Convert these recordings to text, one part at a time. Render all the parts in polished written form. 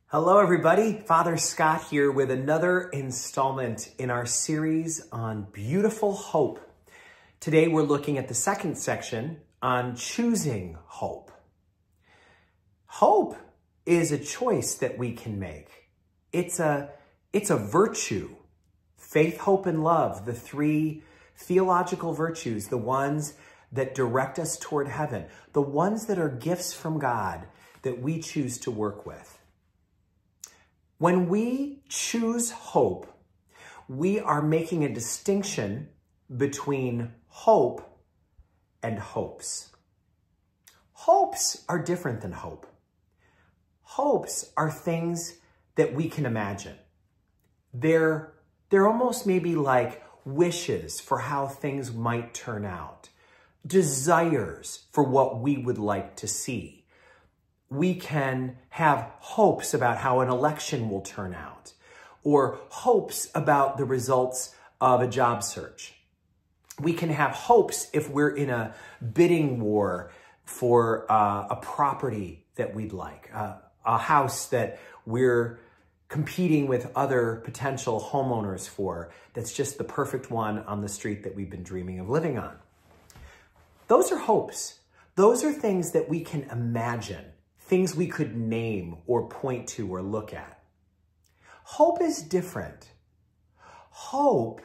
Hello, everybody. Father Scott here with another installment in our series on beautiful hope. Today, we're looking at the second section on choosing hope. Hope is a choice that we can make. It's a virtue. Faith, hope, and love, the three theological virtues, the ones that direct us toward heaven, the ones that are gifts from God that we choose to work with. When we choose hope, we are making a distinction between hope and hopes. Hopes are different than hope. Hopes are things that we can imagine. They're almost maybe like wishes for how things might turn out, desires for what we would like to see. We can have hopes about how an election will turn out, or hopes about the results of a job search. We can have hopes if we're in a bidding war for a property that we'd like, a house that we're competing with other potential homeowners for, that's just the perfect one on the street that we've been dreaming of living on. Those are hopes. Those are things that we can imagine, things we could name or point to or look at. Hope is different. Hope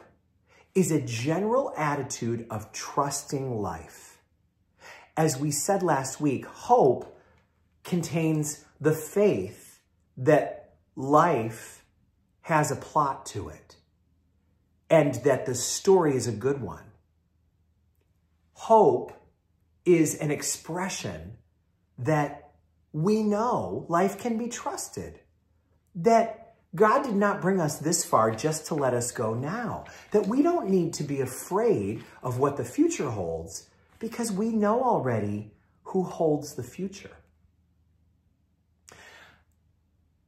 is a general attitude of trusting life. As we said last week, hope contains the faith that life has a plot to it and that the story is a good one. Hope is an expression that we know life can be trusted, that God did not bring us this far just to let us go now, that we don't need to be afraid of what the future holds because we know already who holds the future.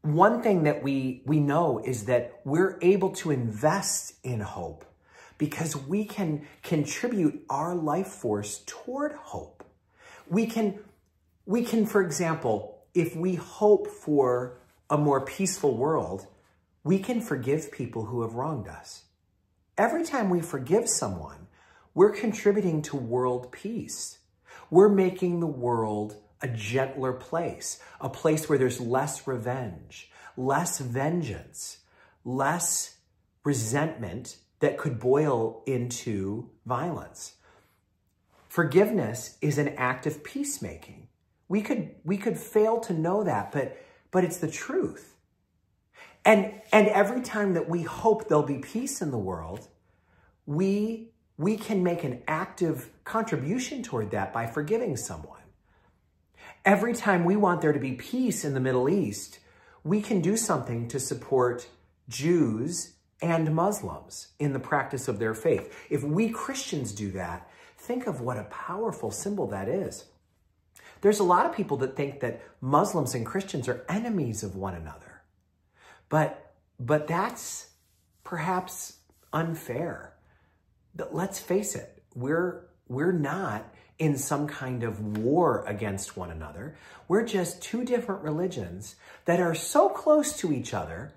One thing that we know is that we're able to invest in hope because we can contribute our life force toward hope. We can, for example, if we hope for a more peaceful world, we can forgive people who have wronged us. Every time we forgive someone, we're contributing to world peace. We're making the world a gentler place, a place where there's less revenge, less vengeance, less resentment that could boil into violence. Forgiveness is an act of peacemaking. We could fail to know that, but it's the truth. And every time that we hope there'll be peace in the world, we can make an active contribution toward that by forgiving someone. Every time we want there to be peace in the Middle East, we can do something to support Jews and Muslims in the practice of their faith. If we Christians do that, think of what a powerful symbol that is. There's a lot of people that think that Muslims and Christians are enemies of one another. But that's perhaps unfair. But let's face it, we're not in some kind of war against one another. We're just two different religions that are so close to each other,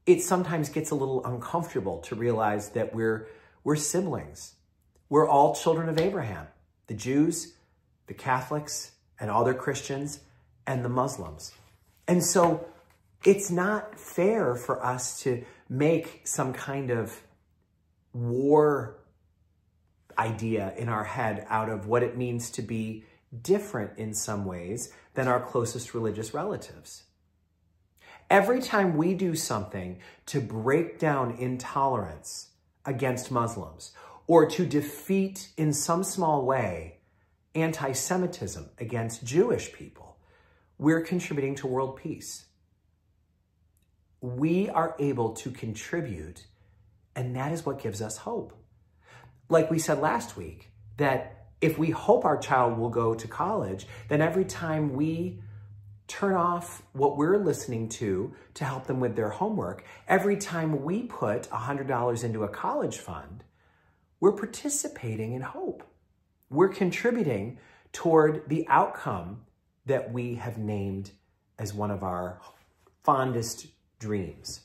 it sometimes gets a little uncomfortable to realize that we're siblings. We're all children of Abraham, the Jews, the Catholics, and other Christians, and the Muslims. And so it's not fair for us to make some kind of war idea in our head out of what it means to be different in some ways than our closest religious relatives. Every time we do something to break down intolerance against Muslims or to defeat in some small way anti-Semitism against Jewish people, we're contributing to world peace. We are able to contribute, and that is what gives us hope. Like we said last week, that if we hope our child will go to college, then every time we turn off what we're listening to help them with their homework, every time we put $100 into a college fund, we're participating in hope. We're contributing toward the outcome that we have named as one of our fondest dreams.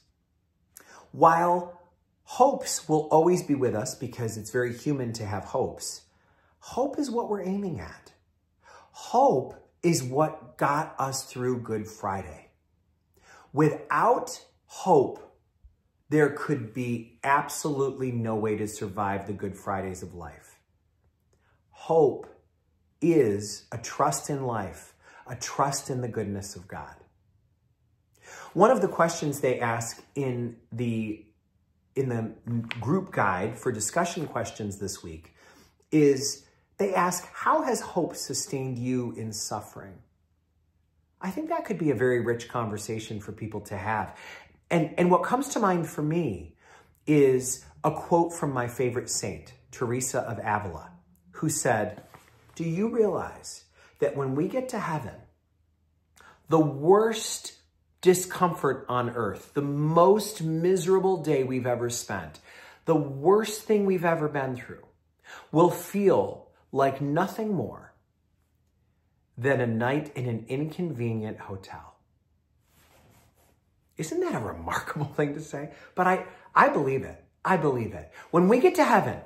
While hopes will always be with us because it's very human to have hopes, hope is what we're aiming at. Hope is what got us through Good Friday. Without hope, there could be absolutely no way to survive the Good Fridays of life. Hope is a trust in life, a trust in the goodness of God. One of the questions they ask in the group guide for discussion questions this week is they ask, how has hope sustained you in suffering? I think that could be a very rich conversation for people to have. And what comes to mind for me is a quote from my favorite saint, Teresa of Avila, who said, "Do you realize that when we get to heaven, the worst discomfort on earth, the most miserable day we've ever spent, the worst thing we've ever been through, will feel like nothing more than a night in an inconvenient hotel." Isn't that a remarkable thing to say? But I believe it. I believe it. When we get to heaven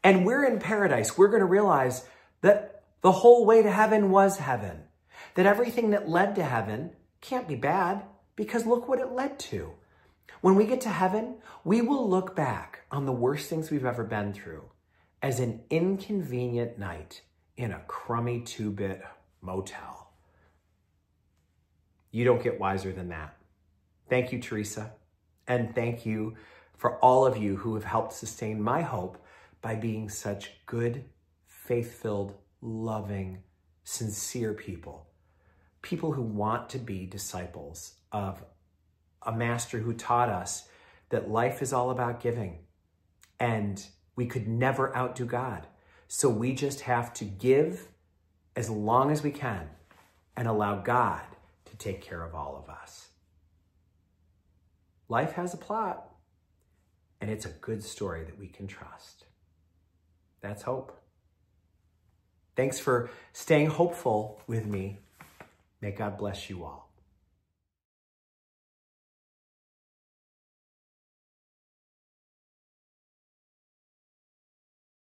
and we're in paradise, we're going to realize that the whole way to heaven was heaven. That everything that led to heaven can't be bad because look what it led to. When we get to heaven, we will look back on the worst things we've ever been through as an inconvenient night in a crummy 2-bit motel. You don't get wiser than that. Thank you, Teresa. And thank you for all of you who have helped sustain my hope by being such good, faith-filled, loving, sincere people. People who want to be disciples of a master who taught us that life is all about giving and we could never outdo God. So we just have to give as long as we can and allow God to take care of all of us. Life has a plot, and it's a good story that we can trust. That's hope. Thanks for staying hopeful with me. May God bless you all.